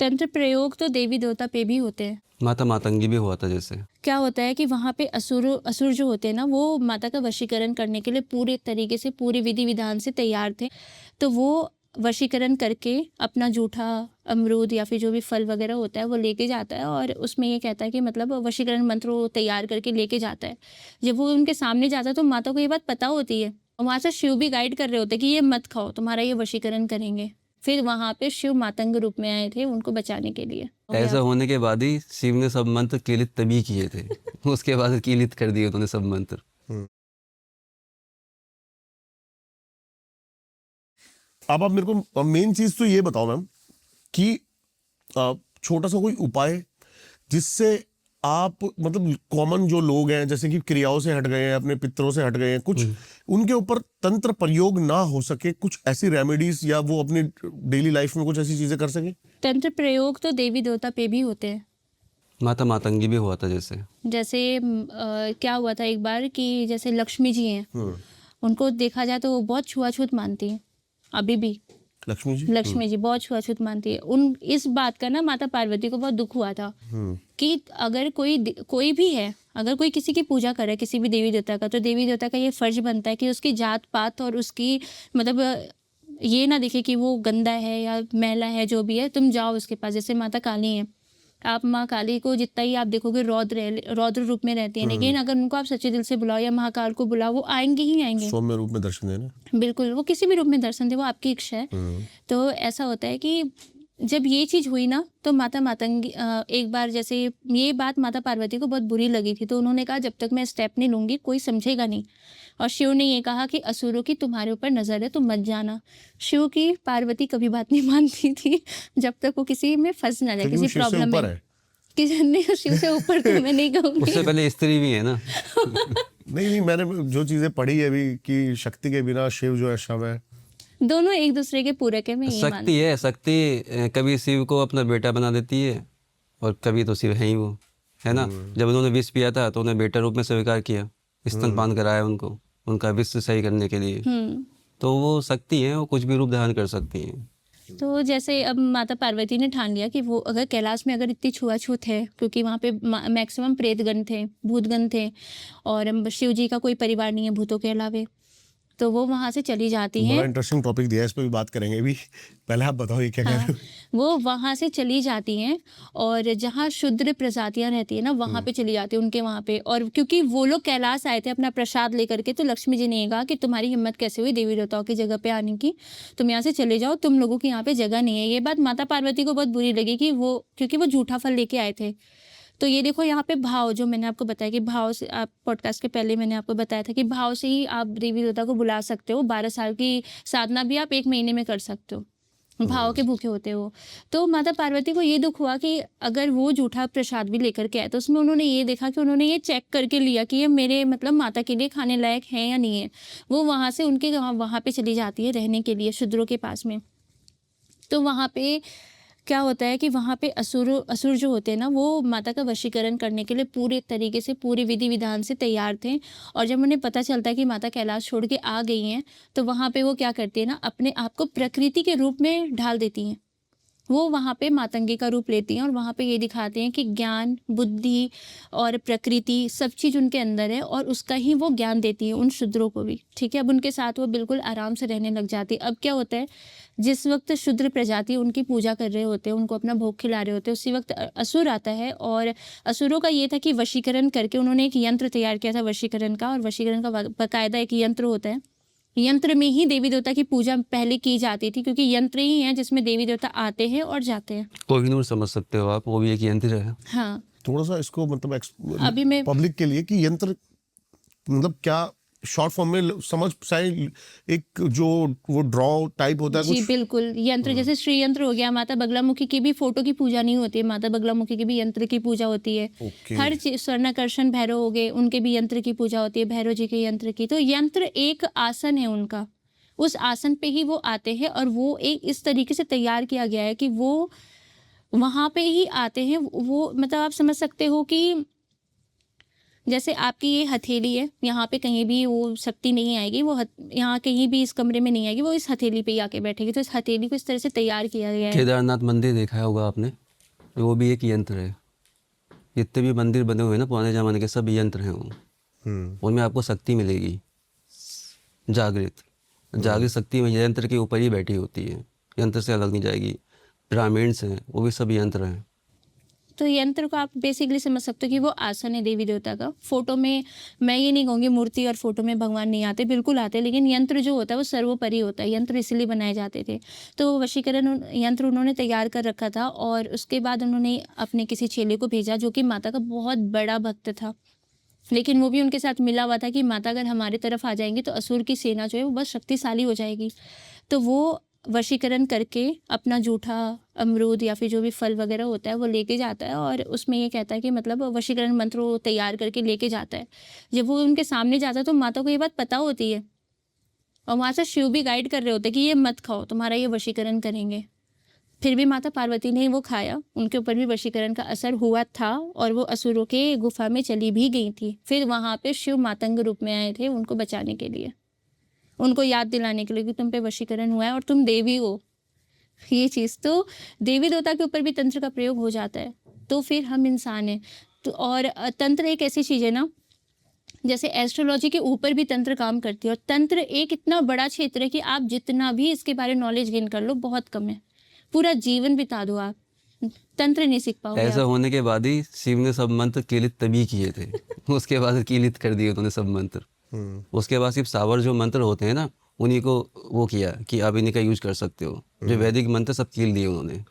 तंत्र प्रयोग तो देवी देवता पे भी होते हैं। माता मातंगी भी हुआ था जैसे। क्या होता है कि वहाँ पे असुर जो होते हैं ना, वो माता का वशीकरण करने के लिए पूरे तरीके से, पूरे विधि विधान से तैयार थे। तो वो वशीकरण करके अपना जूठा अमरूद या फिर जो भी फल वगैरह होता है वो लेके जाता है, और उसमें ये कहता है कि मतलब वशीकरण मंत्र वो तैयार करके लेके जाता है। जब वो उनके सामने जाता है तो माता को ये बात पता होती है, और वहाँ से शिव भी गाइड कर रहे होते हैं कि ये मत खाओ, तुम्हारा ये वशीकरण करेंगे। फिर वहाँ पे शिव मातंग रूप में आए थे उनको बचाने के लिए। ऐसा होने के बाद ही शिव ने सब मंत्र कीलित तभी किए थे। उसके बाद कीलित कर दिए उन्होंने सब मंत्र। अब आप मेरे को मेन चीज तो ये बताओ मैम कि छोटा सा कोई उपाय जिससे आप मतलब कॉमन जो लोग हैं, जैसे कि क्रियाओं से हट गए हैं, अपने पितरों से हट गए हैं, कुछ उनके ऊपर तंत्र प्रयोग ना हो सके, कुछ ऐसी रेमेडीज या वो अपनी डेली लाइफ में कुछ ऐसी चीजें कर सके। तंत्र प्रयोग तो देवी देवता पे भी होते हैं। माता मातंगी भी हुआ था जैसे। क्या हुआ था एक बार कि जैसे लक्ष्मी जी हैं, उनको देखा जाए तो वो बहुत छुआछूत मानती हैं अभी भी। लक्ष्मी जी बहुत छुआछूत मानती है। उन इस बात का ना माता पार्वती को बहुत दुख हुआ था कि अगर कोई भी है, अगर कोई किसी की पूजा करे, किसी भी देवी देवता का, तो देवी देवता का ये फर्ज बनता है कि उसकी जात पात और उसकी मतलब ये ना देखे कि वो गंदा है या मैला है, जो भी है तुम जाओ उसके पास। जैसे माता काली है, आप माँ काली को जितना ही आप देखोगे रौद्र रूप में रहती है, लेकिन अगर उनको आप सच्चे दिल से बुलाओ या महाकाल को बुलाओ, वो आएंगे ही आएंगे। सौम्य रूप में दर्शन देना। बिल्कुल, वो किसी भी रूप में दर्शन दे, वो आपकी इच्छा है। तो ऐसा होता है कि जब ये चीज़ हुई ना, तो माता मातंगी एक बार जैसे ये बात माता पार्वती को बहुत बुरी लगी थी, तो उन्होंने कहा जब तक मैं स्टेप नहीं लूँगी कोई समझेगा नहीं। और शिव ने ये कहा कि असुरों की तुम्हारे ऊपर नज़र है, तुम मत जाना। शिव की पार्वती कभी बात नहीं मानती थी जब तक वो किसी में फंस ना जाए, किसी प्रॉब्लम में। किसी नहीं, शिव से ऊपर तो मैं नहीं कहूँगी। उससे पहले स्त्री भी है ना। नहीं, मैंने जो चीजें पढ़ी है अभी कि शक्ति के बिना शिव जो है शव है। दोनों एक दूसरे के पूरक है, मैं ये मानती शक्ति है, शक्ति कभी शिव को अपना बेटा बना देती है और कभी तो शिव है ही वो, है ना। जब उन्होंने विष पिया था तो उन्हें बेटा रूप में स्वीकार किया, स्तनपान कराया उनको, उनका विष सही करने के लिए। तो वो शक्ति है, वो कुछ भी रूप धारण कर सकती है। तो जैसे अब माता पार्वती ने ठान लिया कि वो अगर कैलाश में अगर इतनी छुआछूत है, क्योंकि वहाँ पे मैक्सिमम प्रेतगण थे, भूतगण थे, और शिव जी का कोई परिवार नहीं है भूतों के अलावे, तो वो वहाँ से चली जाती हैं। बड़ा इंटरेस्टिंग टॉपिक दिया है, इस पे भी बात करेंगे अभी। पहले आप बताओ ये क्या कह रहे हो। वो वहाँ से चली जाती हैं और जहाँ शूद्र प्रजातियाँ रहती है ना, वहाँ पे चली जाती है उनके वहाँ पे। और क्योंकि वो लोग कैलाश आए थे अपना प्रसाद लेकर के, तो लक्ष्मी जी ने ये कहा कि तुम्हारी हिम्मत कैसे हुई देवी देवताओं की जगह पे आने की, तुम यहाँ से चले जाओ, तुम लोगों की यहाँ पे जगह नहीं है। ये बात माता पार्वती को बहुत बुरी लगी कि वो, क्योंकि वो झूठा फल लेके आए थे। तो ये देखो यहाँ पे भाव, जो मैंने आपको बताया कि भाव से, आप पॉडकास्ट के पहले मैंने आपको बताया था कि भाव से ही आप देवी देवता को बुला सकते हो। 12 साल की साधना भी आप 1 महीने में कर सकते हो, भाव के भूखे होते हो। तो माता पार्वती को ये दुख हुआ कि अगर वो झूठा प्रसाद भी लेकर के आए, तो उसमें उन्होंने ये देखा कि उन्होंने ये चेक करके लिया कि ये मेरे मतलब माता के लिए खाने लायक है या नहीं है। वो वहाँ से उनके वहाँ पे चली जाती है रहने के लिए शूद्रों के पास में। तो वहाँ पे क्या होता है कि वहाँ पे असुर जो होते हैं ना, वो माता का वशीकरण करने के लिए पूरे तरीके से, पूरे विधि विधान से तैयार थे। और जब उन्हें पता चलता है कि माता कैलाश छोड़ के आ गई हैं, तो वहाँ पे वो क्या करती है ना, अपने आप को प्रकृति के रूप में ढाल देती हैं। वो वहाँ पे मातंगी का रूप लेती हैं और वहाँ पे ये दिखाते हैं कि ज्ञान, बुद्धि और प्रकृति सब चीज़ उनके अंदर है, और उसका ही वो ज्ञान देती है उन शूद्रों को भी। ठीक है, अब उनके साथ वो बिल्कुल आराम से रहने लग जाती है। अब क्या होता है, जिस वक्त शूद्र प्रजाति उनकी पूजा कर रहे होते हैं, उनको अपना भोग खिला रहे होते हैं, उसी वक्त असुर आता है। और असुरों का ये था कि वशीकरण करके उन्होंने एक यंत्र तैयार किया था वशीकरण का, और वशीकरण का बाकायदा एक यंत्र होता है। यंत्र में ही देवी देवता की पूजा पहले की जाती थी, क्योंकि यंत्र ही है जिसमें देवी देवता आते हैं और जाते हैं। कोहिनूर समझ सकते हो आप, वो भी एक यंत्र है। हाँ, थोड़ा सा इसको मतलब अभी मैं पब्लिक के लिए कि यंत्र मतलब क्या, शॉर्ट फॉर्म में समझ पाए। एक जो वो ड्रॉ टाइप होता है जी कुछ। बिल्कुल, यंत्र जैसे श्री यंत्र हो गया। माता बगलामुखी की भी फोटो की पूजा नहीं होती है, माता बगलामुखी की भी यंत्र की पूजा होती है। हर चीज, स्वर्णाकर्षण भैरव हो गए, उनके भी यंत्र की पूजा होती है, भैरव जी के यंत्र की। तो यंत्र एक आसन है उनका, उस आसन पे ही वो आते हैं, और वो एक इस तरीके से तैयार किया गया है कि वो वहाँ पे ही आते हैं। वो मतलब आप समझ सकते हो कि जैसे आपकी ये हथेली है, यहाँ पे कहीं भी वो शक्ति नहीं आएगी, वो यहाँ कहीं भी इस कमरे में नहीं आएगी, वो इस हथेली पे ही आके बैठेगी। तो इस हथेली को इस तरह से तैयार किया गया है। केदारनाथ मंदिर देखा होगा आपने, वो भी एक यंत्र है। जितने भी मंदिर बने हुए हैं ना पुराने ज़माने के, सब यंत्र हैं वो। उनमें आपको शक्ति मिलेगी, जागृत शक्ति में यंत्र के ऊपर ही बैठी होती है, यंत्र से अलग नहीं जाएगी। ब्राह्मण्स हैं, वो भी सब यंत्र हैं। तो यंत्र को आप बेसिकली समझ सकते हो कि वो आसन है देवी देवता का। फोटो में मैं ये नहीं कहूँगी मूर्ति और फोटो में भगवान नहीं आते, बिल्कुल आते, लेकिन यंत्र जो होता है वो सर्वोपरि होता है। यंत्र इसलिए बनाए जाते थे। तो वो वशीकरण यंत्र उन्होंने तैयार कर रखा था और उसके बाद उन्होंने अपने किसी चेले को भेजा जो कि माता का बहुत बड़ा भक्त था। लेकिन वो भी उनके साथ मिला हुआ था कि माता अगर हमारे तरफ आ जाएंगी तो असुर की सेना जो है वो बहुत शक्तिशाली हो जाएगी। तो वो वशीकरण करके अपना जूठा अमरूद या फिर जो भी फल वगैरह होता है वो लेके जाता है और उसमें ये कहता है कि मतलब वशीकरण मंत्र वो तैयार करके लेके जाता है। जब वो उनके सामने जाता है तो माता को ये बात पता होती है और वहाँ से शिव भी गाइड कर रहे होते हैं कि ये मत खाओ, तुम्हारा ये वशीकरण करेंगे। फिर भी माता पार्वती ने वो खाया, उनके ऊपर भी वशीकरण का असर हुआ था और वो असुरों के गुफा में चली भी गई थी। फिर वहाँ पे शिव मातंग रूप में आए थे उनको बचाने के लिए, उनको याद दिलाने के लिए कि तुम पे वशीकरण हुआ है और तुम देवी हो। ये चीज़ तो देवी देवता के ऊपर भी तंत्र का प्रयोग हो जाता है, तो फिर हम इंसान हैं। तो और तंत्र एक ऐसी चीज़ है ना, जैसे एस्ट्रोलॉजी के ऊपर भी तंत्र काम करती है और तंत्र एक इतना बड़ा क्षेत्र है कि आप जितना भी इसके बारे में नॉलेज गेन कर लो बहुत कम है। पूरा जीवन बिता दो आप, तंत्र नहीं सीख पाओगे ऐसा आप। होने के बाद ही शिव ने सब मंत्र कीलित तभी किए थे। उसके बाद कीलित कर दिए उन्होंने सब मंत्र। उसके बाद सिर्फ सावर जो मंत्र होते हैं ना, उन्हीं को वो किया कि आप इन्हीं का यूज कर सकते हो। जो वैदिक मंत्र सब कील दिए उन्होंने।